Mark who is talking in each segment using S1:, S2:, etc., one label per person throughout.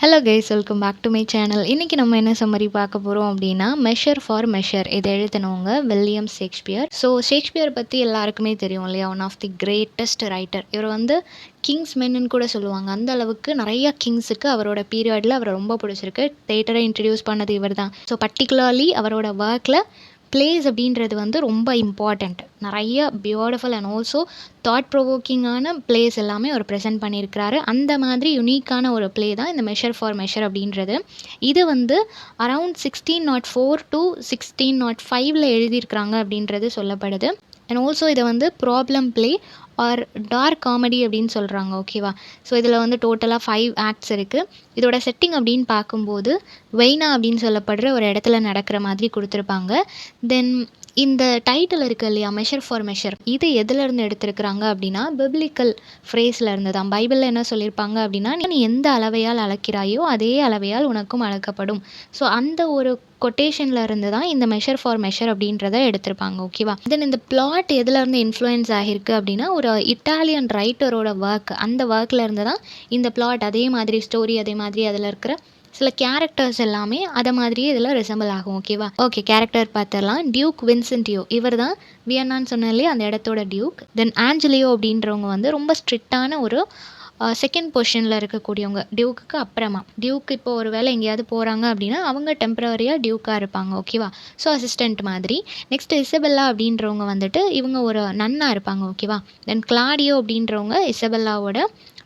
S1: Hello guys, welcome back to my channel. இன்றைக்கி நம்ம என்ன சம்மரி பார்க்க போகிறோம் அப்படின்னா, மெஷர் ஃபார் மெஷர். இதை எழுதினவங்க வில்லியம் ஷேக்ஸ்பியர். ஸோ ஷேக்ஸ்பியர் பற்றி எல்லாருக்குமே தெரியும் இல்லையா? One of the greatest writer. இவர் வந்து கிங்ஸ் மென்னு கூட சொல்லுவாங்க. அந்த அளவுக்கு நிறைய கிங்ஸுக்கு அவரோட பீரியடில் அவரை ரொம்ப பிடிச்சிருக்கு. தேட்டரை இன்ட்ரடியூஸ் பண்ணது இவர் தான். ஸோ பர்டிகுலர்லி அவரோட ஒர்க்கில் பிளேஸ் அப்படின்றது வந்து ரொம்ப இம்பார்ட்டண்ட். நிறைய பியூட்டிஃபுல் அண்ட் ஆல்சோ தாட் ப்ரொவோக்கிங்கான பிளேஸ் எல்லாமே அவர் ப்ரெசென்ட் பண்ணியிருக்கிறாரு. அந்த மாதிரி யுனிக்கான ஒரு பிளே தான் இந்த மெஷர் ஃபார் மெஷர் அப்படின்றது. இது வந்து அரவுண்ட் 1604 to 1605 எழுதியிருக்கிறாங்க அப்படின்றது சொல்லப்படுது. அண்ட் ஆல்சோ இதை வந்து problem play or dark comedy அப்படின்னு சொல்கிறாங்க. ஓகேவா? ஸோ இதில் வந்து டோட்டலாக 5 ஆக்ட்ஸ் இருக்குது. இதோட செட்டிங் அப்படின்னு பார்க்கும்போது வெய்னா அப்படின்னு சொல்லப்படுற ஒரு இடத்துல நடக்கிற மாதிரி கொடுத்துருப்பாங்க. தென் இந்த டைட்டில் இருக்குது இல்லையா, மெஷர் ஃபார் மெஷர், இது எதுலேருந்து எடுத்திருக்கிறாங்க அப்படின்னா பிப்ளிக்கல் ஃப்ரேஸில் இருந்து தான். பைபிளில் என்ன சொல்லியிருப்பாங்க அப்படின்னா, நீ எந்த அளவையால் அளக்கிறாயோ அதே அளவையால் உனக்கும் அளக்கப்படும். ஸோ அந்த ஒரு கொட்டேஷனில் இருந்து தான் இந்த மெஷர் ஃபார் மெஷர் அப்படின்றத எடுத்திருப்பாங்க. ஓகேவா? தென் இந்த பிளாட் எதுலேருந்து இன்ஃப்ளூயன்ஸ் ஆகிருக்கு அப்படின்னா, ஒரு இட்டாலியன் ரைட்டரோட ஒர்க், அந்த ஒர்க்கில் இருந்து தான் இந்த பிளாட், அதே மாதிரி ஸ்டோரி, அதே மாதிரி அதில் இருக்கிற சில கேரக்டர்ஸ் எல்லாமே அதை மாதிரியே இதில் ரிசம்பிள் ஆகும். ஓகேவா? ஓகே, கேரக்டர் பார்த்துடலாம். டியூக் வின்சென்டியோ, இவர் தான் வியன்னான்னு சொன்னாலே அந்த இடத்தோட டியூக். தென் ஆஞ்சலியோ அப்படின்றவங்க வந்து ரொம்ப ஸ்ட்ரிக்டான ஒரு செகண்ட் பொசிஷனில் இருக்கக்கூடியவங்க, டியூக்குக்கு அப்புறமா. டியூக் இப்போ ஒரு வேளை எங்கேயாவது போகிறாங்க அப்படின்னா அவங்க டெம்பரரியாக டியூக்காக இருப்பாங்க. ஓகேவா? ஸோ அசிஸ்டண்ட் மாதிரி. நெக்ஸ்ட் இசபெல்லா அப்படின்றவங்க வந்துட்டு இவங்க ஒரு நன்னாக இருப்பாங்க. ஓகேவா? தென் கிளாடியோ அப்படின்றவங்க இசபெல்லாவோட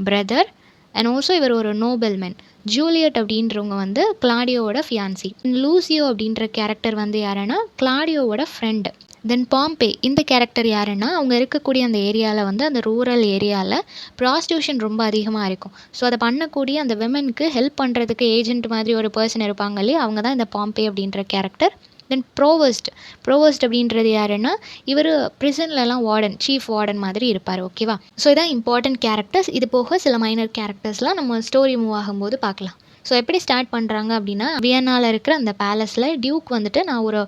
S1: பிரதர் அண்ட் ஆல்சோ இவர் ஒரு நோபல்மேன். ஜூலியட் அப்படின்றவங்க வந்து கிளாடியோவோட ஃபியான்சி. லூசியோ அப்படின்ற கேரக்டர் வந்து யாருன்னா கிளாடியோவோட ஃப்ரெண்டு. தென் பாம்பே, இந்த கேரக்டர் யாருன்னா அவங்க இருக்கக்கூடிய அந்த ஏரியாவில் வந்து அந்த ரூரல் ஏரியாவில் ப்ராஸ்டியூஷன் ரொம்ப அதிகமாக இருக்கும். ஸோ அதை பண்ணக்கூடிய அந்த விமனுக்கு ஹெல்ப் பண்ணுறதுக்கு ஏஜென்ட் மாதிரி ஒரு பர்சன் இருப்பாங்க இல்லையா, அவங்க தான் இந்த பாம்பே அப்படின்ற கேரக்டர். தென் ப்ரோவஸ்ட் அப்படின்றது யாருன்னா இவர் ப்ரிசன்லலாம் வார்டன், சீஃப் வார்டன் மாதிரி இருப்பார். ஓகேவா? ஸோ இதான் இம்பார்ட்டன்ட் கேரக்டர்ஸ். இது போக சில மைனர் கேரக்டர்ஸ்லாம் நம்ம ஸ்டோரி மூவ் ஆகும்போது பார்க்கலாம். ஸோ எப்படி ஸ்டார்ட் பண்ணுறாங்க அப்படின்னா, வியன்னாவில் இருக்கிற அந்த பேலஸில் டியூக் வந்துட்டு நான் ஒரு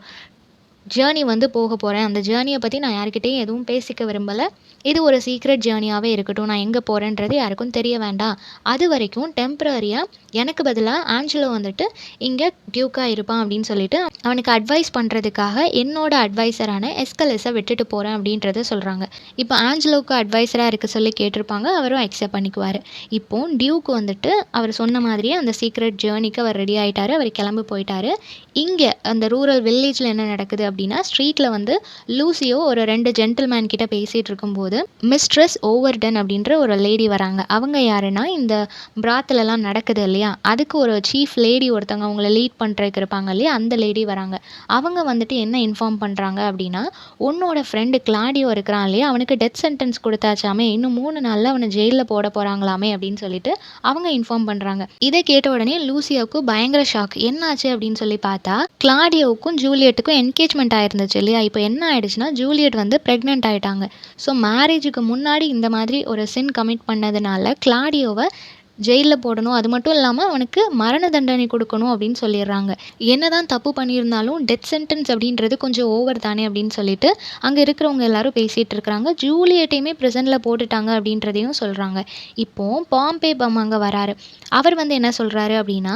S1: ஜேர்னி வந்து போக போகிறேன், அந்த ஜேர்னியை பற்றி நான் யார்கிட்டையும் எதுவும் பேசிக்க விரும்பலை, இது ஒரு சீக்ரெட் ஜேர்னியாகவே இருக்கட்டும், நான் எங்கே போகிறேன்றது யாருக்கும் தெரிய வேண்டாம், அது வரைக்கும் டெம்ப்ரரியாக எனக்கு பதிலாக ஆஞ்சலோ வந்துட்டு இங்கே டியூக்காக இருப்பான் அப்படின்னு சொல்லிட்டு அவனுக்கு அட்வைஸ் பண்ணுறதுக்காக என்னோட அட்வைசரான எஸ்கலஸை விட்டுட்டு போகிறேன் அப்படின்றத சொல்கிறாங்க. இப்போ ஆஞ்சலோவுக்கு அட்வைசராக இருக்க சொல்லி கேட்டிருப்பாங்க, அவரும் அக்செப்ட் பண்ணிக்குவார். இப்போது டியூக்கு வந்துட்டு அவர் சொன்ன மாதிரியே அந்த சீக்ரெட் ஜேர்னிக்கு அவர் ரெடி ஆகிட்டார், அவர் கிளம்பி போயிட்டார். இங்கே அந்த ரூரல் வில்லேஜில் என்ன நடக்குது அப்படின்னா, ஸ்ட்ரீட்டில் வந்து லூசியோ ஒரு 2 ஜென்டில்மேன் கிட்ட பேசிகிட்டு இருக்கும்போது மிஸ்ட்ரஸ் ஓவர்டன் அப்படின்ற ஒரு லேடி வராங்க. அவங்க யாருன்னா இந்த பிராத்திலலாம் நடக்குது இல்லையா, அதுக்கு ஒரு சீஃப் லேடி ஒருத்தவங்க அவங்கள லீட் பண்ணுறதுக்கு இருப்பாங்க இல்லையா, அந்த லேடி வராங்க. அவங்க வந்துட்டு என்ன இன்ஃபார்ம் பண்ணுறாங்க அப்படின்னா, உன்னோட ஃப்ரெண்டு கிளாடியோ இருக்கிறான் இல்லையா, அவனுக்கு டெத் சென்டென்ஸ் கொடுத்தாச்சாமே, இன்னும் 3 நாளில் அவனை ஜெயிலில் போட போகிறாங்களாமே அப்படின்னு சொல்லிட்டு அவங்க இன்ஃபார்ம் பண்ணுறாங்க. இதை கேட்ட உடனே லூசியாவுக்கு பயங்கர ஷாக். என்னாச்சு அப்படின்னு சொல்லி பார்த்தா, கிளாடியோவுக்கும் ஜூலியட்டுக்கும் என்கேஜ்மெண்ட் ஆயிருந்துச்சு இல்லையா, இப்போ என்ன ஆயிடுச்சுன்னா ஜூலியட் வந்து ப்ரெக்னென்ட் ஆகிட்டாங்க. ஸோ மேரேஜுக்கு முன்னாடி இந்த மாதிரி ஒரு சின் கமிட் பண்ணதுனால கிளாடியோவை ஜெயிலில் போடணும், அது மட்டும் இல்லாமல் அவனுக்கு மரண தண்டனை கொடுக்கணும் அப்படின்னு சொல்லிடுறாங்க. என்ன தான் தப்பு பண்ணியிருந்தாலும் டெத் சென்டென்ஸ் அப்படின்றது கொஞ்சம் ஓவர் தானே அப்படின்னு சொல்லிட்டு அங்கே இருக்கிறவங்க எல்லாரும் பேசிகிட்டு இருக்கிறாங்க. ஜூலியட்டையுமே ப்ரிசனில் போட்டுட்டாங்க அப்படின்றதையும் சொல்கிறாங்க. இப்போது பாம்பே அங்கே வராரு. அவர் வந்து என்ன சொல்கிறாரு அப்படின்னா,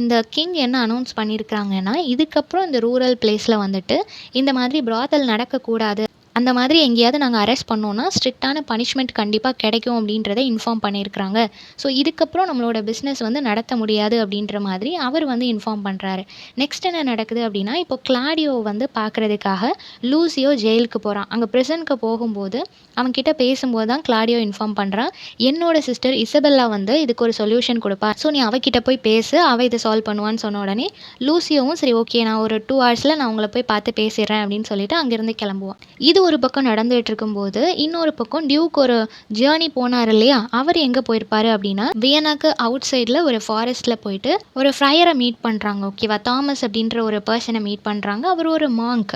S1: இந்த கிங் என்ன அனௌன்ஸ் பண்ணியிருக்கிறாங்கன்னா, இதுக்கப்புறம் இந்த ரூரல் பிளேஸில் வந்துட்டு இந்த மாதிரி பிராத்தல் நடக்கக்கூடாது, அந்த மாதிரி எங்கேயாவது நாங்கள் அரெஸ்ட் பண்ணோன்னா ஸ்ட்ரிக்டான பனிஷ்மெண்ட் கண்டிப்பாக கிடைக்கும் அப்படின்றத இன்ஃபார்ம் பண்ணியிருக்கிறாங்க. ஸோ இதுக்கப்புறம் நம்மளோட பிஸ்னஸ் வந்து நடத்த முடியாது அப்படின்ற மாதிரி அவர் வந்து இன்ஃபார்ம் பண்ணுறாரு. நெக்ஸ்ட் என்ன நடக்குது அப்படின்னா, இப்போ கிளாடியோ வந்து பார்க்குறதுக்காக லூசியோ ஜெயிலுக்கு போகிறான். அங்கே ப்ரிசனுக்கு போகும்போது அவன்கிட்ட பேசும்போது தான் கிளாடியோ இன்ஃபார்ம் பண்ணுறான், என்னோட சிஸ்டர் இசபெல்லா வந்து இதுக்கு ஒரு சொல்யூஷன் கொடுப்பா, ஸோ நீ அவகிட்ட போய் பேசு, அவள் இதை சால்வ் பண்ணுவான்னு சொன்ன உடனே லூசியோவும் சரி ஓகே, நான் ஒரு 2 ஹவர்ஸில் நான் உங்களை போய் பார்த்து பேசிடுறேன் அப்படின்னு சொல்லிட்டு அங்கேருந்து கிளம்புவான். இது ஒரு பக்கம் நடந்துகிட்டு இருக்கும்போது இன்னொரு பக்கம் டியூக் ஒரு ஜேர்னி போனார் இல்லையா, அவர் எங்கே போயிருப்பாரு அப்படின்னா, வியனாக்கு அவுட் சைடில் ஒரு ஃபாரஸ்ட்டில் போயிட்டு ஒரு ஃப்ரையரை மீட் பண்ணுறாங்க. ஓகேவா? தாமஸ் அப்படின்ற ஒரு பர்சனை மீட் பண்ணுறாங்க. அவர் ஒரு மாங்க்.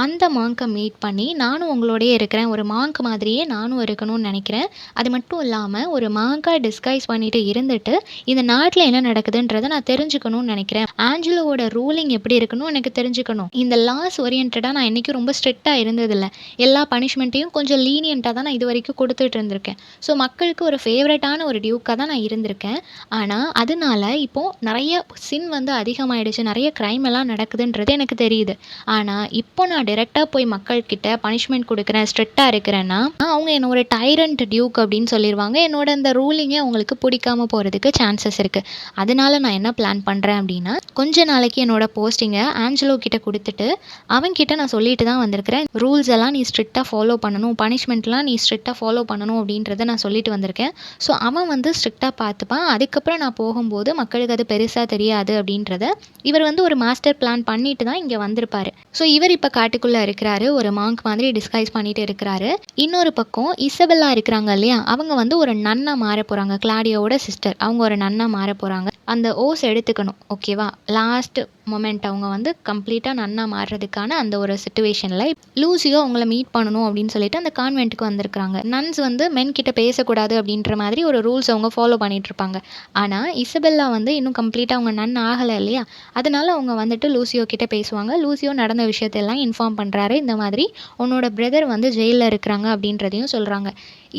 S1: அந்த மாங்கை மீட் பண்ணி, நானும் உங்களோடயே இருக்கிறேன், ஒரு மாங்க் மாதிரியே நானும் இருக்கணும்னு நினைக்கிறேன், அது மட்டும் இல்லாமல் ஒரு மாங்காக டிஸ்கைஸ் பண்ணிட்டு இருந்துட்டு இந்த நாட்டில் என்ன நடக்குதுன்றதை நான் தெரிஞ்சுக்கணும்னு நினைக்கிறேன், ஆஞ்சலோவோட ரூலிங் எப்படி இருக்கணும் எனக்கு தெரிஞ்சுக்கணும், இந்த லாஸ் ஓரியன்டாக நான் என்றைக்கும் ரொம்ப ஸ்ட்ரிக்டாக இருந்ததில்லை, எல்லா பனிஷ்மெண்ட்டையும் கொஞ்சம் லீனியண்ட்டாக தான் நான் இது வரைக்கும் கொடுத்துட்டு இருந்திருக்கேன். ஸோ மக்களுக்கு ஒரு ஃபேவரட்டான ஒரு டியூக்காக தான் நான் இருந்திருக்கேன். ஆனால் அதனால இப்போது நிறைய சின் வந்து அதிகமாகிடுச்சு, நிறைய க்ரைம் எல்லாம் நடக்குதுன்றது எனக்கு தெரியுது. ஆனால் இப்போ நான் டைரெக்டாக போய் மக்கள்கிட்ட பனிஷ்மெண்ட் கொடுக்குறேன், ஸ்ட்ரிக்டாக இருக்கிறேன்னா அவங்க என்ன ஒரு டைரண்ட் டியூக் அப்படின்னு சொல்லிடுவாங்க. என்னோட அந்த ரூலிங்கே அவங்களுக்கு பிடிக்காம போகிறதுக்கு சான்சஸ் இருக்குது. அதனால நான் என்ன பிளான் பண்ணுறேன் அப்படின்னா, கொஞ்ச நாளைக்கு என்னோட போஸ்டிங்கை ஆஞ்சலோ கிட்ட கொடுத்துட்டு அவன்கிட்ட நான் சொல்லிட்டு தான் வந்திருக்கிறேன். ரூல்ஸ் எல்லாம் நீ ஸ்ட்ரிக்டாக ஃபாலோ பண்ணணும், பனிஷ்மெண்ட்லாம் நீ ஸ்ட்ரிக்டாக ஃபாலோ பண்ணணும் அப்படின்றத நான் சொல்லிட்டு வந்திருக்கேன். ஸோ அவன் வந்து ஸ்ட்ரிக்டாக பார்த்துப்பான். அதுக்கப்புறம் நான் போகும்போது மக்களுக்கு அது பெருசாக தெரியாது அப்படின்றத இவர் வந்து ஒரு மாஸ்டர் பிளான் பண்ணிட்டு தான் இங்கே வந்திருப்பாரு. ஸோ இவர் இப்போ காட்டுக்குள்ளே இருக்கிறாரு, ஒரு மாங்க் மாதிரி டிஸ்கைஸ் பண்ணிட்டு இருக்கிறாரு. இன்னொரு பக்கம் இசபெல்லா இருக்கிறாங்க இல்லையா, அவங்க வந்து ஒரு நன்னா மாற போகிறாங்க. கிளாடியோட சிஸ்டர், அவங்க ஒரு நன்னா மாற போகிறாங்க. அந்த ஓஸ் எடுத்துக்கணும், ஓகேவா? லாஸ்ட் மொமெண்ட் அவங்க வந்து கம்ப்ளீட்டாக நன்னா மாறுறதுக்கான அந்த ஒரு சிச்சுவேஷனில் லூசியோ அவங்கள மீட் பண்ணணும் அப்படின்னு சொல்லிட்டு அந்த கான்வென்ட்டுக்கு வந்திருக்காங்க. நன்ஸ் வந்து மென் கிட்ட பேசக்கூடாது அப்படின்ற மாதிரி ஒரு ரூல்ஸ் அவங்க ஃபாலோ பண்ணிட்டு இருப்பாங்க. ஆனால் இசபெல்லா வந்து இன்னும் கம்ப்ளீட்டாக அவங்க நன் ஆகலை இல்லையா, அதனால அவங்க வந்துட்டு லூசியோ கிட்ட பேசுவாங்க. லூசியோ நடந்த விஷயத்தெல்லாம் இன்ஃபார்ம் பண்ணுறாரு. இந்த மாதிரி உன்னோட பிரதர் வந்து ஜெயிலில் இருக்கிறாங்க அப்படின்றதையும் சொல்கிறாங்க.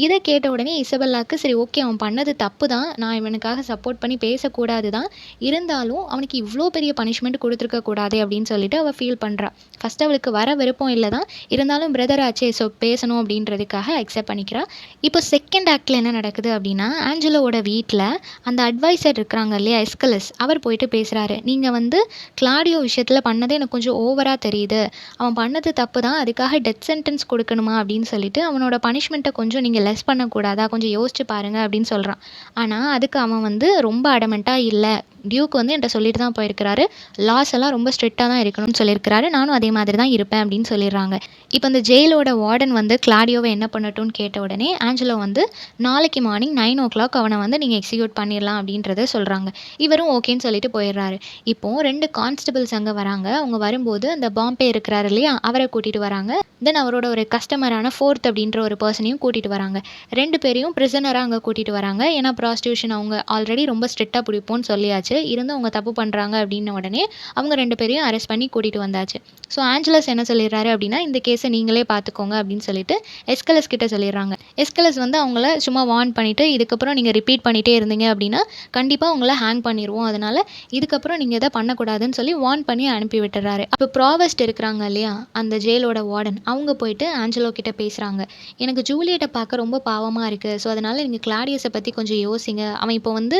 S1: இதை கேட்ட உடனே இசபெல்லாவுக்கு சரி ஓகே, அவன் பண்ணது தப்பு தான், நான் இவனுக்காக சப்போர்ட் பண்ணி பேசக்கூடாது தான், இருந்தாலும் அவனுக்கு இவ்வளோ பெரிய பனிஷ்மெண்ட் கொடுத்துருக்க கூடாது அப்படின்னு சொல்லிட்டு அவள் ஃபீல் பண்ணுறா. ஃபஸ்ட் அவளுக்கு வர விருப்பம் இல்லை தான், இருந்தாலும் பிரதர் ஆச்சே ஸோ பேசணும் அப்படின்றதுக்காக அக்செப்ட் பண்ணிக்கிறா. இப்போ செகண்ட் ஆக்டில் என்ன நடக்குது அப்படின்னா, ஆஞ்சலோட வீட்டில் அந்த அட்வைசர் இருக்கிறாங்க இல்லையா, எஸ்கலஸ், அவர் போயிட்டு பேசுகிறாரு. நீங்கள் வந்து கிளாடியோ விஷயத்தில் பண்ணதே எனக்கு கொஞ்சம் ஓவராக தெரியுது, அவன் பண்ணது தப்பு தான், அதுக்காக டெத் சென்டென்ஸ் கொடுக்கணுமா அப்படின்னு சொல்லிட்டு அவனோட பனிஷ்மெண்ட்டை கொஞ்சம் நீங்கள் லெஸ் பண்ணக்கூடாதா, கொஞ்சம் யோசிச்சு பாருங்க அப்படின்னு சொல்கிறான். ஆனால் அதுக்கு அவன் வந்து ரொம்ப அடமெண்ட்டாக இல்லை, டியூக் வந்து என்கிட்ட சொல்லிட்டு தான் போயிருக்கிறாரு, லாஸ் எல்லாம் ரொம்ப ஸ்ட்ரிக்டாக தான் இருக்கணும்னு சொல்லியிருக்கிறாரு, நானும் அதே மாதிரி தான் இருப்பேன் அப்படின்னு சொல்லிடுறாங்க. இப்போ இந்த ஜெயிலோட வார்டன் வந்து கிளாடியோவை என்ன பண்ணட்டும்னு கேட்ட உடனே ஆஞ்சலோ வந்து நாளைக்கு மார்னிங் 9 o'clock அவனை வந்து நீங்கள் எக்ஸிக்யூட் பண்ணிடலாம் அப்படின்றத சொல்கிறாங்க. இவரும் ஓகேன்னு சொல்லிட்டு போயிடுறாரு. இப்போது 2 கான்ஸ்டபிள்ஸ் அங்கே வராங்க. அவங்க வரும்போது அந்த பாம்பே இருக்கிறாரு இல்லையா, அவரை கூட்டிகிட்டு வராங்க. தென் அவரோட ஒரு கஸ்டமரான ஃபோர்த் அப்படின்ற ஒரு பர்சனையும் கூட்டிகிட்டு வராங்க. 2 பேரையும் ப்ரிசனராக அங்கே கூட்டிகிட்டு வராங்க. ஏன்னா ப்ராஸ்டியூஷன் அவங்க ஆல்ரெடி ரொம்ப ஸ்ட்ரிக்டாக பிடிப்போன்னு சொல்லியாச்சு, இருந்து அவங்க தப்பு பண்ணுறாங்க அப்படின்ன உடனே அவங்க 2 பேரையும் அரெஸ்ட் பண்ணி கூட்டிகிட்டு வந்தாச்சு. ஸோ ஆஞ்சலஸ் என்ன சொல்லிடுறாரு அப்படின்னா, இந்த கேஸை நீங்களே பார்த்துக்கோங்க அப்படின்னு சொல்லிட்டு எஸ்கலஸ் கிட்ட சொல்லிடுறாங்க. எஸ்கலஸ் வந்து அவங்கள சும்மா வார்ன் பண்ணிவிட்டு, இதுக்கப்புறம் நீங்கள் ரிப்பீட் பண்ணிகிட்டே இருந்தீங்க அப்படின்னா கண்டிப்பாக உங்களை ஹேங் பண்ணிடுவோம், அதனால் இதுக்கப்புறம் நீங்கள் இதை பண்ணக்கூடாதுன்னு சொல்லி வார்ன் பண்ணி அனுப்பி விட்டுறாரு. அப்போ ப்ராவஸ்ட் இருக்கிறாங்க இல்லையா, அந்த ஜெயிலோட வார்டன், அவங்க போயிட்டு ஆஞ்சலோ கிட்ட பேசுகிறாங்க. எனக்கு ஜூலியட்டை பார்க்க ரொம்ப பாவமாக இருக்குது, ஸோ அதனால் நீங்கள் கிளாடியஸை பற்றி கொஞ்சம் யோசிங்க. அவன் இப்போ வந்து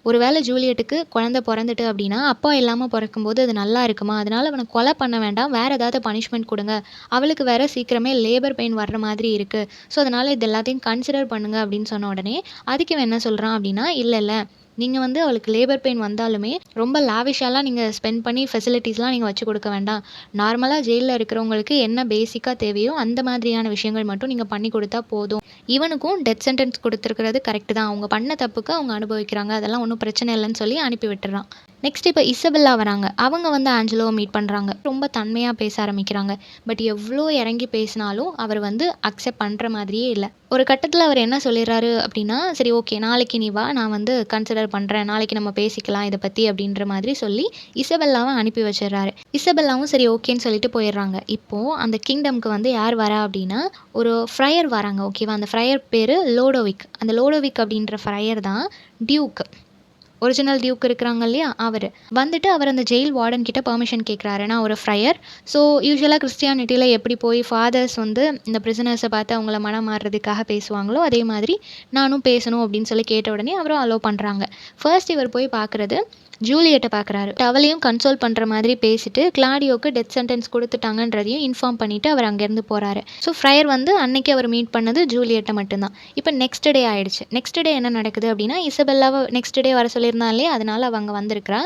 S1: ஒரு வேளை ஜூலியட்டுக்கு குழந்தை பிறந்துட்டு அப்படின்னா அப்பா இல்லாமல் பிறக்கும்போது அது நல்லா இருக்குமா, அதனால் அவனை கொலை பண்ண வேண்டாம், வேறு ஏதாவது பனிஷ்மெண்ட் கொடுங்க, அவளுக்கு வேறு சீக்கிரமே லேபர் பெயின் வர்ற மாதிரி இருக்குது, ஸோ அதனால் இது எல்லாத்தையும் கன்சிடர் பண்ணுங்க அப்படின்னு சொன்ன உடனே அதுக்கு இவன் என்ன சொல்கிறான் அப்படின்னா, இல்லை நீங்கள் வந்து அவளுக்கு லேபர் பெயின் வந்தாலுமே ரொம்ப லாவிஷாலாம் நீங்கள் ஸ்பெண்ட் பண்ணி ஃபெசிலிட்டிஸ்லாம் நீங்கள் வச்சு கொடுக்க வேண்டாம், நார்மலாக ஜெயிலில் இருக்கிறவங்களுக்கு என்ன பேசிக்காக தேவையோ அந்த மாதிரியான விஷயங்கள் மட்டும் நீங்கள் பண்ணி கொடுத்தா போதும். இவனுக்கும் டெத் சென்டென்ஸ் கொடுத்துருக்கிறது கரெக்டு தான், அவங்க பண்ண தப்புக்கு அவங்க அனுபவிக்கிறாங்க, அதெல்லாம் ஒன்றும் பிரச்சனை இல்லைன்னு சொல்லி அனுப்பி விட்டுறான். நெக்ஸ்ட் இப்போ இசபெல்லா வராங்க. அவங்க வந்து ஆஞ்சலோவை மீட் பண்ணுறாங்க. ரொம்ப தன்மையாக பேச ஆரம்பிக்கிறாங்க. பட் எவ்வளோ இறங்கி பேசினாலும் அவர் வந்து அக்செப்ட் பண்ணுற மாதிரியே இல்லை. ஒரு கட்டத்தில் அவர் என்ன சொல்லிடுறாரு அப்படின்னா, சரி ஓகே நாளைக்கு நீ வா, நான் வந்து கன்சிடர் பண்ணுறேன், நாளைக்கு நம்ம பேசிக்கலாம் இதை பற்றி அப்படின்ற மாதிரி சொல்லி இசபெல்லாவை அனுப்பி வச்சிடுறாரு. இசபெல்லாவும் சரி ஓகேன்னு சொல்லிட்டு போயிடுறாங்க. இப்போது அந்த கிங்டம்க்கு வந்து யார் வரா அப்படின்னா, ஒரு ஃப்ரையர் வராங்க, ஓகேவா? அந்த ஃப்ரையர் பேர் லோடோவிக். அந்த லோடோவிக் அப்படின்ற ஃப்ரையர் தான் டியூக், ஒரிஜினல் டியூக் இருக்கிறாங்க இல்லையா, அவர் வந்துட்டு அவர் அந்த ஜெயில் வார்டன் கிட்ட பெர்மிஷன் கேட்குறாரு. நான் ஒரு ஃப்ரையர், ஸோ யூஸ்வலாக கிறிஸ்டியானிட்டியில் எப்படி போய் ஃபாதர்ஸ் வந்து இந்த பிரிசனர்ஸை பார்த்து அவங்கள மனம் மாறுறதுக்காக பேசுவாங்களோ அதே மாதிரி நானும் பேசணும் அப்படின்னு சொல்லி கேட்ட உடனே அவரும் அலோவ் பண்ணுறாங்க. ஃபர்ஸ்ட் இவர் போய் பார்க்குறது ஜூலியட்டை பார்க்குறாரு. அவளையும் கன்சோல் பண்ணுற மாதிரி பேசிட்டு கிளாடியோக்கு டெத் சென்டென்ஸ் கொடுத்துட்டாங்கன்றதையும் இன்ஃபார்ம் பண்ணிவிட்டு அவர் அங்கேருந்து போகிறாரு. ஸோ ஃப்ரையர் வந்து அன்னைக்கு அவர் மீட் பண்ணது ஜூலியட்டை மட்டும்தான். இப்போ நெக்ஸ்ட் டே ஆயிடுச்சு. நெக்ஸ்ட் டே என்ன நடக்குது அப்படின்னா, இசபெல்லாவை நெக்ஸ்ட் டே வர சொல்லியிருந்தாலே, அதனால் அவங்க வந்திருக்கிறா.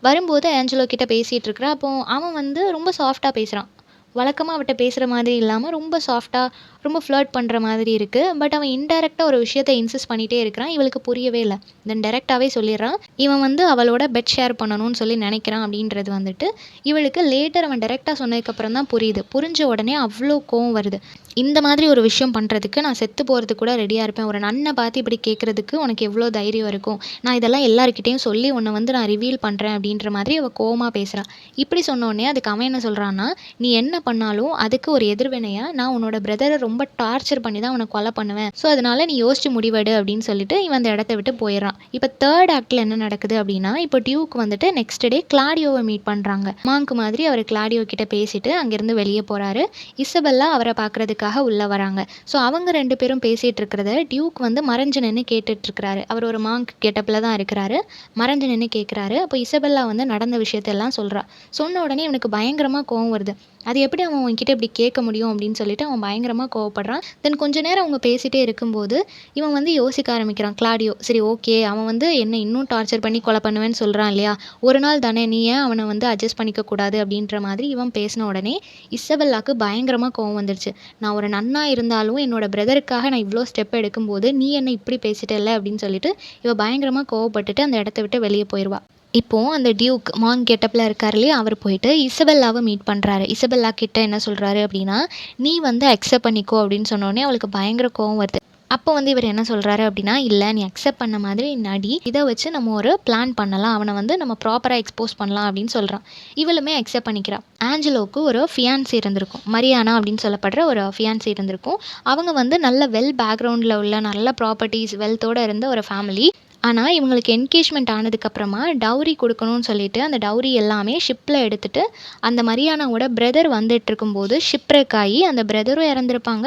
S1: வரும்போது ஆஞ்சலோ கிட்ட பேசிகிட்டு இருக்கிறா. அப்போ அவன் வந்து ரொம்ப சாஃப்டாக பேசுகிறான். வழக்கமாக அவட்ட பேசுகிற மாதிரி இல்லாமல் ரொம்ப சாஃப்டாக ரொம்ப ஃப்ளர்ட் பண்ணுற மாதிரி இருக்குது. பட் அவன் இன்டெரக்டாக ஒரு விஷயத்தை இன்சிஸ்ட் பண்ணிகிட்டே இருக்கிறான். இவளுக்கு புரியவே இல்லை. தென் டேரெக்டாகவே சொல்லிடுறான், இவன் வந்து அவளோட பெட் ஷேர் பண்ணணும்னு சொல்லி நினைக்கிறான் அப்படின்றது வந்துட்டு இவளுக்கு லேட்டர் அவன் டேரெக்டாக சொன்னதுக்கப்புறம் தான் புரியுது. புரிஞ்ச உடனே அவ்வளோ கோவம் வருது. இந்த மாதிரி ஒரு விஷயம் பண்ணுறதுக்கு நான் செத்து போகிறதுக்கு கூட ரெடியாக இருப்பேன். ஒரு நன்ன பார்த்து இப்படி கேட்குறதுக்கு உனக்கு எவ்வளோ தைரியம் இருக்கும்? நான் இதெல்லாம் எல்லார்கிட்டயும் சொல்லி உன்னை வந்து நான் ரிவீல் பண்ணுறேன் அப்படின்ற மாதிரி அவள் கோவமாக பேசுகிறா. இப்படி சொன்னோடனே அதுக்கு அவன் என்ன சொல்கிறான்னா, நீ என்ன பண்ணாலும் அதுக்கு ஒரு எதிர்வினையாக நான் உன்னோட பிரதரை ரொம்ப டார்ச்சர் பண்ணி தான் உனக்கு கொலை பண்ணுவேன். ஸோ அதனால நீ யோசிச்சு முடிவெடு அப்படின்னு சொல்லிட்டு இவன் அந்த இடத்த விட்டு போயிடுறான். இப்போ தேர்ட் ஆக்டில் என்ன நடக்குது அப்படின்னா, இப்போ டியூக் வந்துட்டு நெக்ஸ்ட் டே கிளாடியோவை மீட் பண்ணுறாங்க. மாங்க் மாதிரி அவர் கிளாடியோ கிட்ட பேசிட்டு அங்கேருந்து வெளியே போகிறாரு. இசபெல்லா அவரை பார்க்கறதுக்காக உள்ளே வராங்க. ஸோ அவங்க 2 பேரும் பேசிகிட்டு இருக்கிறத டியூக் வந்து மறைஞ்சு நின்று கேட்டுட்ருக்கிறாரு. அவர் ஒரு மாங்க் கெட்டப்பில் தான் இருக்கிறாரு. மறைஞ்சு நின்று கேட்குறாரு. அப்போ இசபெல்லா வந்து நடந்த விஷயத்தெல்லாம் சொல்கிறா. சொன்ன உடனே இவனுக்கு பயங்கரமாக கோவம் வருது. அது எப்படி அவன் உன்கிட்ட இப்படி கேட்க முடியும் அப்படின்னு சொல்லிட்டு அவன் பயங்கரமாக கோவப்படுறான். தென் கொஞ்ச நேரம் அவங்க பேசிகிட்டே இருக்கும்போது இவன் வந்து யோசிக்க ஆரம்பிக்கிறான். கிளாடியோ சரி ஓகே, அவன் வந்து என்னை இன்னும் டார்ச்சர் பண்ணி கொலை பண்ணுவேன்னு சொல்கிறான் இல்லையா, ஒரு நாள் தானே, நீ ஏன் அவனை வந்து அட்ஜஸ்ட் பண்ணிக்க கூடாது அப்படின்ற மாதிரி இவன் பேசின உடனே இசபெல்லாக்கு பயங்கரமாக கோவம் வந்துடுச்சு. நான் ஒரு நன்னா இருந்தாலும் என்னோட பிரதருக்காக நான் இவ்வளோ ஸ்டெப் எடுக்கும்போது நீ என்ன இப்படி பேசிட்டல அப்படின்னு சொல்லிட்டு இவ பயங்கரமாக கோவப்பட்டுட்டு அந்த இடத்த விட்டு வெளியே போயிடுவா. இப்போ அந்த டியூக் மாங் கெட்டப்பில் இருக்கார் இல்லையா, அவர் போயிட்டு இசபெல்லாவை மீட் பண்ணுறாரு. இசபெல்லா கிட்ட என்ன சொல்கிறாரு அப்படின்னா, நீ வந்து அக்செப்ட் பண்ணிக்கோ அப்படின்னு சொன்னோடனே அவளுக்கு பயங்கர கோவம் வருது. அப்போ வந்து இவர் என்ன சொல்கிறாரு அப்படின்னா, இல்லை நீ அக்செப்ட் பண்ண மாதிரி நடி, இதை வச்சு நம்ம ஒரு பிளான் பண்ணலாம், அவனை வந்து நம்ம ப்ராப்பராக எக்ஸ்போஸ் பண்ணலாம் அப்படின்னு சொல்கிறான். இவளுமே அக்செப்ட் பண்ணிக்கிறான். ஆஞ்சலோவுக்கு ஒரு ஃபியான்சி இருந்திருக்கும், மரியானா அப்படின்னு சொல்லப்படுற ஒரு ஃபியான்சி இருந்திருக்கும். அவங்க வந்து நல்ல வெல் பேக்ரவுண்டில் உள்ள நல்ல ப்ராப்பர்ட்டிஸ் வெல்த்தோடு இருந்த ஒரு ஃபேமிலி. ஆனால் இவங்களுக்கு என்கேஜ்மெண்ட் ஆனதுக்கப்புறமா டவுரி கொடுக்கணும்னு சொல்லிட்டு அந்த டவுரி எல்லாமே ஷிப்பில் எடுத்துகிட்டு அந்த மரியானாவோட பிரதர் வந்துட்டு இருக்கும்போது ஷிப்ரெக் ஆகி அந்த பிரதரும் இறந்துருப்பாங்க.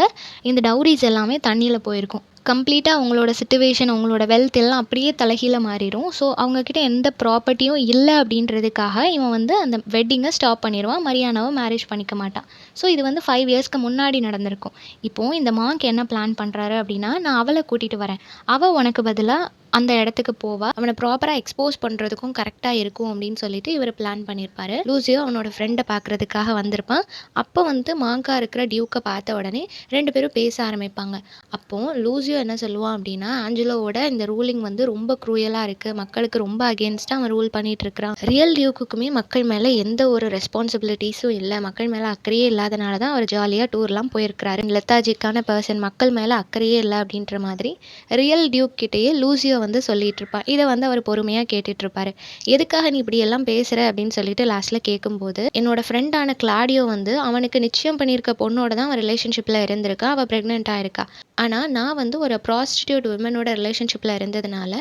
S1: இந்த டவுரிஸ் எல்லாமே தண்ணியில் போயிருக்கும். கம்ப்ளீட்டாக அவங்களோட சிச்சுவேஷன், அவங்களோட வெல்த் எல்லாம் அப்படியே தலைகீழ மாறிடும். ஸோ அவங்கக்கிட்ட எந்த ப்ராப்பர்ட்டியும் இல்லை அப்படின்றதுக்காக இவன் வந்து அந்த வெட்டிங்கை ஸ்டாப் பண்ணிடுவான். மரியானாவை மேரேஜ் பண்ணிக்க மாட்டான். ஸோ இது வந்து 5 இயர்ஸ்க்கு முன்னாடி நடந்திருக்கும். இப்போது இந்த மாங்க் என்ன பிளான் பண்ணுறாரு அப்படின்னா, நான் அவளை கூட்டிகிட்டு வரேன், அவள் உனக்கு பதிலாக அந்த இடத்துக்கு போவா, அவனை ப்ராப்பராக எக்ஸ்போஸ் பண்ணுறதுக்கும் கரெக்டாக இருக்கும் அப்படின்னு சொல்லிட்டு இவர் பிளான் பண்ணியிருப்பாரு. லூசியோ அவனோட ஃப்ரெண்டை பார்க்குறதுக்காக வந்திருப்பான். அப்போ வந்து மாங்கா இருக்கிற டியூக்கை பார்த்த உடனே 2 பேரும் பேச ஆரம்பிப்பாங்க. அப்போது லூசியோ என்ன சொல்லுவான் அப்படின்னா, ஆஞ்சலோவோட இந்த ரூலிங் வந்து ரொம்ப க்ரூயலாக இருக்குது, மக்களுக்கு ரொம்ப அகேன்ஸ்டாக அவன் ரூல் பண்ணிட்டு இருக்கிறான். ரியல் டியூக்குமே மக்கள் மேலே எந்த ஒரு ரெஸ்பான்சிபிலிட்டிஸும் இல்லை, மக்கள் மேலே அக்கறையே இல்லாதனால தான் அவர் ஜாலியாக டூர்லாம் போயிருக்கிறாரு. லெத்தாஜிக்கான பர்சன், மக்கள் மேலே அக்கறையே இல்லை அப்படின்ற மாதிரி ரியல் டியூக் கிட்டேயே லூசியோ வந்து சொல்லிட்டு இருப்பா. இதை வந்து அவர் பொறுமையாக கேட்டுட்டு இருப்பாரு. எதுக்காக நீ இப்படி எல்லாம் பேசுற அப்படின்னு சொல்லிட்டு லாஸ்ட்டில் கேட்கும்போது, என்னோட ஃப்ரெண்டான கிளாடியோ வந்து அவனுக்கு நிச்சயம் பண்ணியிருக்க பொண்ணோட தான் அவன் ரிலேஷன்ஷிப்பில் இருந்திருக்கா, அவள் ப்ரெக்னெண்ட்டாக இருக்கா. ஆனால் நான் வந்து ஒரு ப்ராஸ்டிடியூட் விமனோட ரிலேஷன்ஷிப்பில் இருந்ததுனால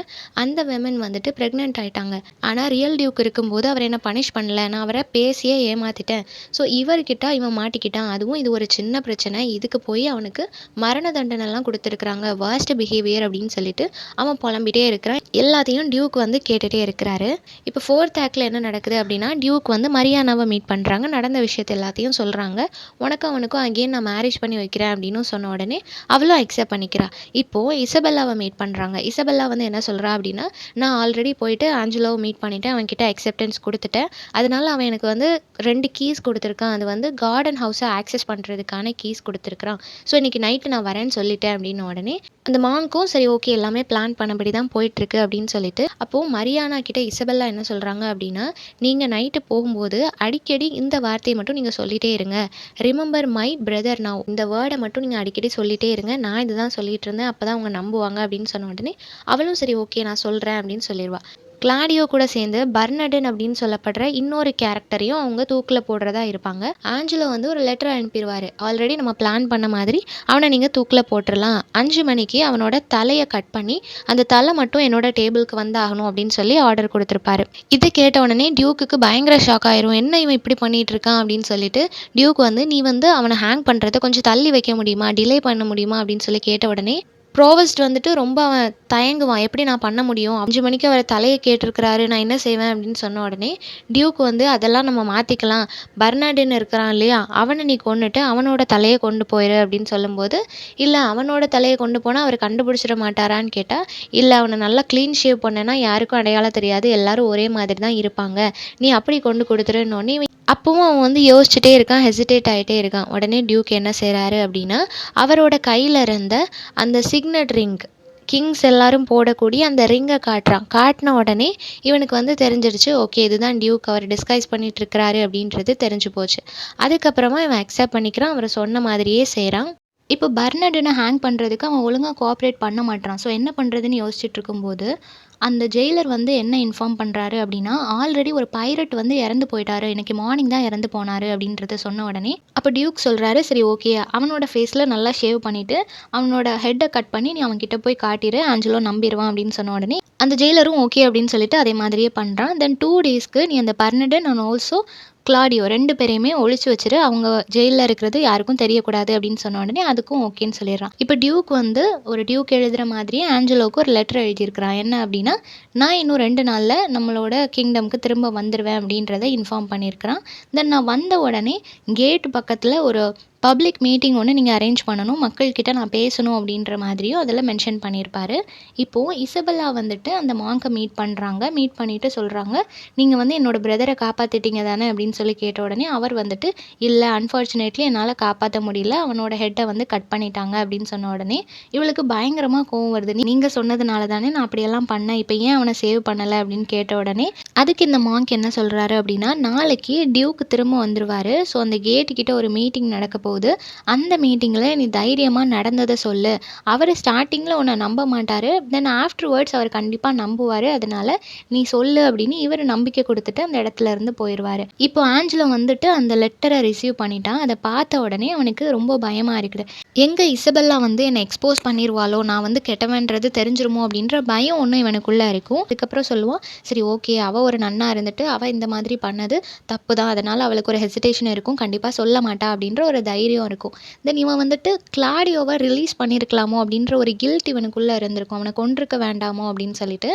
S1: அந்த விமன் வந்துட்டு ப்ரெக்னென்ட் ஆகிட்டாங்க. ஆனால் ரியல் டியூக் இருக்கும்போது அவர் என்ன பனிஷ் பண்ணல, நான் அவரை பேசியே ஏமாற்றிட்டேன். ஸோ இவர்கிட்ட இவன் மாட்டிக்கிட்டான். அதுவும் இது ஒரு சின்ன பிரச்சனை, இதுக்கு போய் அவனுக்கு மரண தண்டனைலாம் கொடுத்துருக்குறாங்க, வேர்ஸ்ட் பிஹேவியர் அப்படின்னு சொல்லிட்டு அவன் புலம்பிட்டே இருக்கிறான். எல்லாத்தையும் டியூக் வந்து கேட்டுகிட்டே இருக்கிறாரு. இப்போ 4th ஆக்டில் என்ன நடக்குது அப்படின்னா, டியூக் வந்து மரியானாவை மீட் பண்ணுறாங்க. நடந்த விஷயத்தை எல்லாத்தையும் சொல்கிறாங்க. உனக்கும் அவனுக்கும் அகெயின் நான் மேரேஜ் பண்ணி வைக்கிறேன் அப்படின்னு சொன்ன உடனே அவளும் அக்செப்ட் பண்ணிக்கிறா. இப்போது இசபெல்லாவை மீட் பண்ணுறாங்க. இசபெல்லா வந்து என்ன சொல்கிறா அப்படின்னா, நான் ஆல்ரெடி போயிட்டு ஆஞ்சலோவை மீட் பண்ணிவிட்டேன், அவன்கிட்ட அக்செப்டன்ஸ் கொடுத்துட்டேன், அதனால அவன் எனக்கு வந்து 2 கீஸ் கொடுத்துருக்கான், அது வந்து கார்டன் ஹவுஸை ஆக்சஸ் பண்ணுறதுக்கான கீஸ் கொடுத்துருக்குறான். ஸோ இன்றைக்கி நைட்டு நான் வரேன்னு சொல்லிட்டேன் அப்படின்னு உடனே அந்த மாங்க்கும் சரி ஓகே எல்லாமே பிளான் பண்ணபடி தான் போயிட்டுருக்கு அப்படின்னு சொல்லிட்டு, அப்போது மரியானா கிட்ட இசபெல்லா என்ன சொல்கிறாங்க அப்படின்னா, நீங்கள் நைட்டு போகும்போது அடிக்கடி இந்த வார்த்தையை மட்டும் நீங்கள் சொல்லிகிட்டே இருங்க, ரிமெம்பர் மை பிரதர் நவ், இந்த வேர்டை மட்டும் நீங்கள் அடிக்கடி சொல்லிகிட்டே இருங்க, நான் இதுதான் சொல்லிட்டு இருந்தேன், அப்போ தான் அவங்க நம்புவாங்க அப்படின்னு சொன்ன உடனே அவளும் சரி ஓகே நான் சொல்கிறேன் அப்படின்னு சொல்லிடுவா. கிளாடியோ கூட சேர்ந்து பர்னடன் அப்படின்னு சொல்லப்படுற இன்னொரு கேரக்டரையும் அவங்க தூக்கில் போடுறதா இருப்பாங்க. ஆஞ்சலோ வந்து ஒரு லெட்டர் அனுப்பிடுவார், ஆல்ரெடி நம்ம பிளான் பண்ண மாதிரி அவனை நீங்கள் தூக்கில் போட்டுடலாம், 5 மணிக்கு அவனோட தலையை கட் பண்ணி அந்த தலை மட்டும் என்னோட டேபிளுக்கு வந்தாகணும் அப்படின்னு சொல்லி ஆர்டர் கொடுத்துருப்பாரு. இதை கேட்ட உடனே டியூக்குக்கு பயங்கர ஷாக் ஆயிரும். என்ன இவன் இப்படி பண்ணிட்டு இருக்கான் அப்படின்னு சொல்லிட்டு டியூக் வந்து நீ வந்து அவனை ஹேங் பண்ணுறதை கொஞ்சம் தள்ளி வைக்க முடியுமா, டிலே பண்ண முடியுமா அப்படின்னு சொல்லி கேட்ட உடனே ப்ரோவஸ்ட் வந்துட்டு ரொம்ப அவன் தயங்குவான், எப்படி நான் பண்ண முடியும், 5 மணிக்கு அவர் தலையை கேட்டிருக்கிறாரு, நான் என்ன செய்வேன் அப்படின்னு சொன்ன உடனே டியூக் வந்து அதெல்லாம் நம்ம மாற்றிக்கலாம், பர்னாடின் இருக்கிறான் இல்லையா, அவனை நீ கொண்டுட்டு அவனோட தலையை கொண்டு போயிரு அப்படின்னு சொல்லும்போது, இல்லை அவனோட தலையை கொண்டு போனால் அவர் கண்டுபிடிச்சிட மாட்டாரான்னு கேட்டால், இல்லை அவனை நல்லா க்ளீன் ஷேவ் பண்ணேன்னா யாருக்கும் அடையாளம் தெரியாது, எல்லாரும் ஒரே மாதிரி தான் இருப்பாங்க, நீ அப்படி கொண்டு கொடுத்துருன்னொன்னே அப்பவும் அவன் வந்து யோசிச்சுட்டே இருக்கான், ஹெசிடேட் ஆகிட்டே இருக்கான். உடனே டியூக் என்ன செய்கிறாரு அப்படின்னா, அவரோட கையில் இருந்த அந்த சிக்னட் ரிங், கிங்ஸ் எல்லாரும் போடக்கூடிய அந்த ரிங்கை காட்டுறான். காட்டின உடனே இவனுக்கு வந்து தெரிஞ்சிடுச்சு, ஓகே இதுதான் டியூக், அவர் டிஸ்கைஸ் பண்ணிட்டு இருக்கிறாரு அப்படின்றது தெரிஞ்சு போச்சு. அதுக்கப்புறமா இவன் அக்செப்ட் பண்ணிக்கிறான், அவர் சொன்ன மாதிரியே செய்கிறான். இப்போ பெர்னார்டினை ஹேங் பண்ணுறதுக்கு அவன் ஒழுங்கா கோஆப்ரேட் பண்ண மாட்றான். ஸோ என்ன பண்ணுறதுன்னு யோசிச்சுட்டு இருக்கும்போது, அந்த ஜெயிலர் வந்து என்ன இன்ஃபார்ம் பண்ணுறாரு அப்படின்னா, ஆல்ரெடி ஒரு பைரட் வந்து இறந்து போயிட்டாரு. இன்னைக்கு மார்னிங் தான் இறந்து போனாரு அப்படின்றத சொன்ன உடனே, அப்போ டியூக் சொல்றாரு, சரி ஓகே. அவனோட ஃபேஸ்ல நல்லா ஷேவ் பண்ணிட்டு, அவனோட ஹெட்ட கட் பண்ணி நீ அவன்கிட்ட போய் காட்டிரு. ஆஞ்சலோ நம்பிருவான் அப்படின்னு சொன்ன உடனே, அந்த ஜெயிலரும் ஓகே அப்படின்னு சொல்லிட்டு அதே மாதிரியே பண்றான். தென் 2 டேஸ்க்கு நீ அந்த பெர்னார்டின் அண்ட் ஆல்சோ கிளாடியோ 2 பேரையுமே ஒளிச்சு வச்சுரு. அவங்க ஜெயில்ல இருக்கிறது யாருக்கும் தெரியக்கூடாது அப்படின்னு சொன்ன உடனே அதுக்கும் ஓகேன்னு சொல்லிடுறான். இப்போ டியூக் வந்து ஒரு டியூக் எழுதுற மாதிரியே ஆஞ்சலோவுக்கு ஒரு லெட்டர் எழுதியிருக்கிறான். என்ன அப்படின்னா, நான் இன்னும் 2 நாள்ல நம்மளோட கிங்டம்க்கு திரும்ப வந்துருவேன் அப்படின்றத இன்ஃபார்ம் பண்ணியிருக்கிறான். தென் நான் வந்த உடனே கேட் பக்கத்துல ஒரு பப்ளிக் மீட்டிங் ஒன்று நீங்கள் அரேஞ்ச் பண்ணணும். மக்கள்கிட்ட நான் பேசணும் அப்படின்ற மாதிரியும் அதில் மென்ஷன் பண்ணியிருப்பாரு. இப்போது இசபெல்லா வந்துட்டு அந்த மாங்கை மீட் பண்ணுறாங்க. மீட் பண்ணிவிட்டு சொல்கிறாங்க, நீங்கள் வந்து என்னோட பிரதரை காப்பாற்றிட்டீங்க தானே அப்படின்னு சொல்லி கேட்ட உடனே அவர் வந்துட்டு, இல்லை அன்ஃபார்ச்சுனேட்லி என்னால் காப்பாற்ற முடியல, அவனோட ஹெட்டை வந்து கட் பண்ணிட்டாங்க அப்படின்னு சொன்ன உடனே இவளுக்கு பயங்கரமாக கோவம் வருது. நீங்கள் சொன்னதுனால தானே நான் அப்படியெல்லாம் பண்ணேன், இப்போ ஏன் அவனை சேவ் பண்ணலை அப்படின்னு கேட்ட உடனே அதுக்கு இந்த மாங்க் என்ன சொல்கிறாரு அப்படின்னா, நாளைக்கு டியூக்கு திரும்ப வந்துருவார். ஸோ அந்த கேட்டுக்கிட்ட ஒரு மீட்டிங் நடக்க போகுது. அந்த மீட்டிங்கில் நீ தைரியமாக நடந்ததை சொல்லு. அவர் ஸ்டார்டிங்கில் உன்னை நம்ப மாட்டார், தென் ஆஃப்டர்வேர்ட்ஸ் அவர் கண்டிப்பாக நம்புவார். அதனால நீ சொல்லு அப்படின்னு இவர் நம்பிக்கை கொடுத்துட்டு அந்த இடத்துல இருந்து போயிடுவார். இப்போ ஆஞ்சலோ வந்துட்டு அந்த லெட்டரை ரிசீவ் பண்ணிட்டான். அதை பார்த்த உடனே அவனுக்கு ரொம்ப பயமாக இருக்குது. எங்கே இசபெல்லா வந்து என்னை எக்ஸ்போஸ் பண்ணிடுவாளோ, நான் வந்து கெட்டவன்றது தெரிஞ்சிருமோ அப்படின்ற பயம் ஒன்று இவனுக்குள்ளே இருக்கும். அதுக்கப்புறம் சொல்லுவான், சரி ஓகே, அவள் ஒரு நன்னா இருந்துட்டு அவள் இந்த மாதிரி பண்ணது தப்பு தான், அதனால் அவளுக்கு ஒரு ஹெசிடேஷன் இருக்கும், கண்டிப்பாக சொல்ல மாட்டா அப்படின்ற ஒரு தைரியம் இருக்கும். தென் இவன் வந்துட்டு கிளாடியோவை ரிலீஸ் பண்ணியிருக்கலாமோ அப்படின்ற ஒரு கில்ட் இவனுக்குள்ளே இருந்திருக்கும். அவனை கொன்றிருக்க வேண்டாமோ அப்படின்னு சொல்லிட்டு.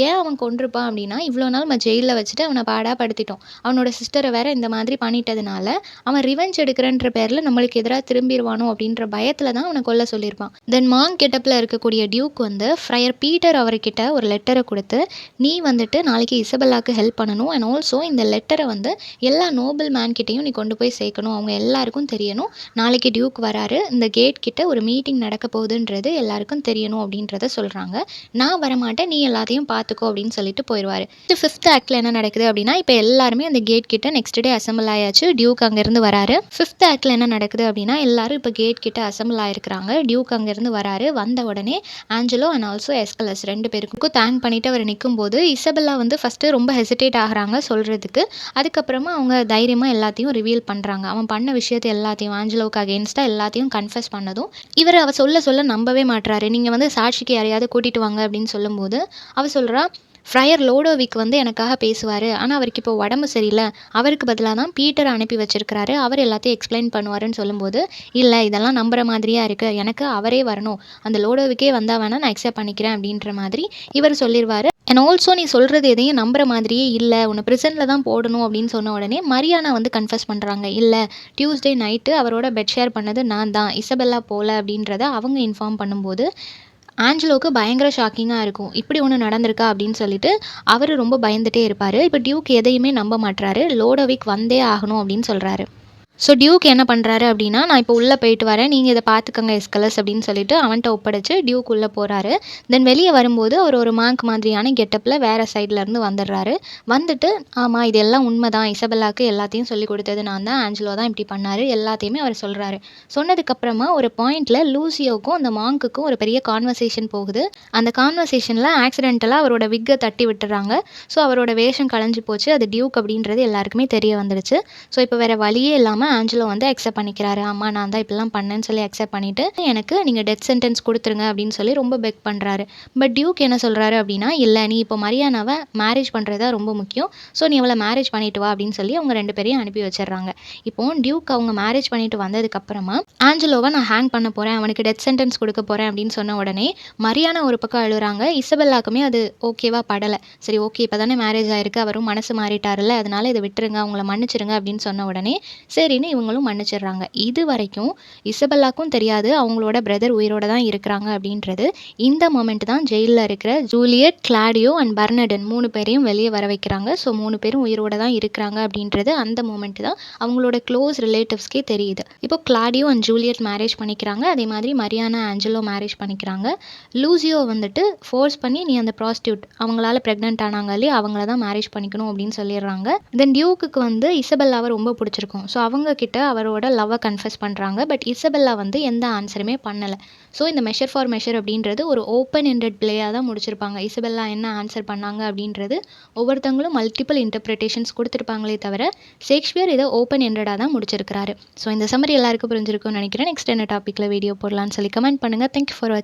S1: ஏன் அவன் கொன்றிருப்பான் அப்படின்னா, இவ்வளோ நாள் நம்ம ஜெயிலில் வச்சுட்டு அவனை பாடாப்படுத்திட்டோம். அவனோட சிஸ்டரை வேற இந்த மாதிரி பண்ணிட்டதுனால அவன் ரிவெஞ்ச் எடுக்கிறன்ற பேரில் நம்மளுக்கு எதிராக திரும்பிடுவானோ அப்படின்ற பயத்தில் தான் அவனை கொல்ல சொல்லியிருப்பான். தென் மாங் கெட்டப்பில் இருக்கக்கூடிய டியூக் வந்து ஃப்ரையர் பீட்டர் அவர்கிட்ட ஒரு லெட்டரை கொடுத்து, நீ வந்துட்டு நாளைக்கு இசபெல்லாவுக்கு ஹெல்ப் பண்ணணும், அண்ட் ஆல்சோ இந்த லெட்டரை வந்து எல்லா நோபல் மேன்கிட்டையும் நீ கொண்டு போய் சேர்க்கணும், அவங்க எல்லாருக்கும் தெரியணும், நாளைக்கு டியூக் வராரு, இந்த கேட் கிட்ட ஒரு மீட்டிங் நடக்க போகுதுன்றது எல்லாருக்கும் தெரியணும் அப்படின்றத சொல்கிறாங்க. நான் வரமாட்டேன், நீ எல்லாத்தையும் பார்த்துக்கோ அப்படின்னு சொல்லிட்டு போயிடுவார். 5th ஆக்டில் என்ன நடக்குது அப்படின்னா, இப்போ எல்லாருமே அந்த கேட் கிட்ட நெக்ஸ்ட் டே அசம்பிள் ஆயாச்சு. டியூக் அங்கேருந்து வராரு. 5th ஆக்டில் என்ன நடக்குது அப்படின்னா, எல்லாரும் இப்போ கேட் கிட்ட அசம்பிள் ஆயிருக்கிறாங்க. டியூக் அங்கேருந்து வராரு. வந்த உடனே ஆஞ்சலோ அண்ட் ஆல்சோ எஸ்கலஸ் 2 பேருக்கும் தேங்க் பண்ணிட்டு அவர் நிற்கும்போது, இசபெல்லா வந்து ஃபஸ்ட்டு ரொம்ப ஹெசிடேட் ஆகுறாங்க சொல்கிறதுக்கு. அதுக்கப்புறமா அவங்க தைரியமாக எல்லாத்தையும் ரிவீல் பண்ணுறாங்க. அவன் பண்ண விஷயத்தை எல்லாத்தையும் ஆஞ்சலோவுக்கு அகெயின்ஸ்டாக எல்லாத்தையும் கன்ஃபெஸ் பண்ணதும் இவர் அவ சொல்ல நம்பவே மாட்டுறாரு. நீங்கள் வந்து சாட்சிக்கு யாரையாவது கூட்டிகிட்டு வாங்க அப்படின்னு சொல்லும்போது அவள் சொல்கிறா, ஃப்ரையர் லோடோவிக் வந்து எனக்காக பேசுவார், ஆனால் அவருக்கு இப்போ உடம்பு சரியில்லை, அவருக்கு பதிலாக தான் பீட்டரை அனுப்பி வச்சிருக்கிறாரு, அவர் எல்லாத்தையும் எக்ஸ்பிளைன் பண்ணுவாருன்னு சொல்லும்போது, இல்லை இதெல்லாம் நம்புற மாதிரியா இருக்குது, எனக்கு அவரே வரணும், அந்த லோடோவிக்கே வந்தால் வேணால் நான் அக்செப்ட் பண்ணிக்கிறேன் அப்படின்ற மாதிரி இவர் சொல்லிடுவார். அண்ட் ஆல்சோ நீ சொல்கிறது எதையும் நம்புற மாதிரியே இல்லை, உன்னை ப்ரிசனில் தான் போடணும் அப்படின்னு சொன்ன உடனே மரியானா வந்து கன்ஃபெஸ் பண்ணுறாங்க, இல்லை டியூஸ்டே நைட்டு அவரோட பெட் ஷேர் பண்ணது நான் தான், இசபெல்லா போல அப்படின்றத அவங்க இன்ஃபார்ம் பண்ணும்போது ஆஞ்சலோவுக்கு பயங்கர ஷாக்கிங்காக இருக்கும். இப்படி ஒன்று நடந்திருக்கா அப்படின்னு சொல்லிட்டு அவர் ரொம்ப பயந்துட்டே இருப்பார். இப்போ டியூக் எதையுமே நம்ப மாட்டுறாரு. லோடோவிக் வந்தே ஆகணும் அப்படின்னு சொல்கிறாரு. ஸோ டியூக் என்ன பண்ணுறாரு அப்படின்னா, நான் இப்போ உள்ளே போயிட்டு வரேன், நீங்கள் இதை பார்த்துக்கங்க எஸ்கலஸ் அப்படின்னு சொல்லிட்டு அவன்கிட்ட ஒப்படைச்சு டியூக் உள்ளே போகிறாரு. தென் வெளியே வரும்போது அவர் ஒரு மாங்க் மாதிரியான கெட்டப்பில் வேறு சைட்லேருந்து வந்துடுறாரு. வந்துட்டு, ஆமாம் இதெல்லாம் உண்மை தான், இசபெல்லாவுக்கு எல்லாத்தையும் சொல்லி கொடுத்தது நான் தான், ஆஞ்சலோ தான் இப்படி பண்ணார், எல்லாத்தையுமே அவர் சொல்கிறாரு. சொன்னதுக்கப்புறமா ஒரு பாயிண்டில் லூசியோவுக்கும் அந்த மாங்க்குக்கும் ஒரு பெரிய கான்வர்சேஷன் போகுது. அந்த கான்வர்சேஷனில் ஆக்சிடென்டலாக அவரோட விக்கை தட்டி விட்டுறாங்க. ஸோ அவரோட வேஷம் கலைஞ்சு போச்சு, அது டியூக் அப்படின்றது எல்லாருக்குமே தெரிய வந்துடுச்சு. ஸோ இப்போ வேறு வழியே இல்லாமல் ஆஞ்சலோ வந்து அக்செப்ட் பண்ணிக்கிறாரு. ஆமாம் நான் தான் இப்படிலாம் பண்ணேன்னு சொல்லி அக்செப்ட் பண்ணிவிட்டு, எனக்கு நீங்கள் டெத் சென்டென்ஸ் கொடுத்துருங்க அப்படின்னு சொல்லி ரொம்ப பெக் பண்ணுறாரு. பட் டியூக் என்ன சொல்கிறாரு அப்படின்னா, இல்லை நீ இப்போ மரியானாவை மேரேஜ் பண்ணுறது தான் ரொம்ப முக்கியம், ஸோ நீ அவளை மேரேஜ் பண்ணிட்டு வா அப்படின்னு சொல்லி அவங்க 2 பேரையும் அனுப்பி வச்சிடுறாங்க. இப்போது டியூக் அவங்க மேரேஜ் பண்ணிட்டு வந்ததுக்கப்புறமா ஆஞ்சலோவை நான் ஹேங் பண்ண போகிறேன், அவனுக்கு டெத் சென்டென்ஸ் கொடுக்க போகிறேன் அப்படின்னு சொன்ன உடனே மரியானா ஒரு பக்கம் அழுகிறாங்க. இசபெல்லாக்குமே அது ஓகேவா படலை. சரி ஓகே, இப்போ தானே மேரேஜ் ஆயிருக்கு, அவரும் மனசு மாறிட்டார்ல, அதனால இதை விட்டுருங்க, அவங்கள மன்னிச்சிருங்க அப்படின்னு சொன்ன உடனே சரி இவங்களும் மன்னிச்சிடுறாங்க. இது வரைக்கும் இசபெல்லாக்கும் தெரியாது அவங்களோட பிரதர் உயிரோட தான் இருக்கிறாங்க அப்படின்றது. இந்த மொமெண்ட் தான் ஜெயிலில் இருக்கிற ஜூலியட், கிளாடியோ அண்ட் பெர்னார்டின் 3 பேரையும் வெளியே வர வைக்கிறாங்க. ஸோ 3 பேரும் உயிரோட தான் இருக்கிறாங்க அப்படின்றது அந்த மொமெண்ட் தான் அவங்களோட க்ளோஸ் ரிலேட்டிவ்ஸ்க்கே தெரியுது. இப்போ கிளாடியோ அண்ட் ஜூலியட் மேரேஜ் பண்ணிக்கிறாங்க. அதே மாதிரி மரியானா ஆஞ்சலோ மேரேஜ் பண்ணிக்கிறாங்க. லூசியோ வந்துட்டு ஃபோர்ஸ் பண்ணி நீ அந்த ப்ராஸ்டியூட் அவங்களால ப்ரெக்னென்ட் ஆனாங்க இல்லையா, அவங்கள தான் மேரேஜ் பண்ணிக்கணும் அப்படின்னு சொல்லிடுறாங்க. தென் டியூக்கு வந்து இசபெல்லாவை ரொம்ப பிடிச்சிருக்கும். ஸோ அவங்க அவங்க கிட்ட அவரோட லவ்வை கன்ஃபெஸ் பண்ணுறாங்க. பட் இசபெல்லா வந்து எந்த ஆன்சருமே பண்ணலை. ஸோ இந்த மெஷர் ஃபார் மெஷர் அப்படின்றது ஒரு ஓப்பன் எண்டட் பிளேயாக தான் முடிச்சிருப்பாங்க. இசபெல்லா என்ன ஆன்சர் பண்ணாங்க அப்படின்றது ஒவ்வொருத்தவங்களும் மல்டிபிள் இன்டர்பிரிட்டேஷன்ஸ் கொடுத்துருப்பாங்களே தவிர ஷேக்ஸ்பியர் இதை ஓப்பன் எண்டடாக தான் முடிச்சிருக்கிறாரு. ஸோ இந்த சம்மரி எல்லாருக்கும் புரிஞ்சிருக்கும்னு நினைக்கிறேன். நெக்ஸ்ட் என்ன டாப்பிக்கில் வீடியோ போடலான்னு சொல்லி கமெண்ட் பண்ணுங்கள். தேங்க்யூ ஃபார் வாட்சிங்.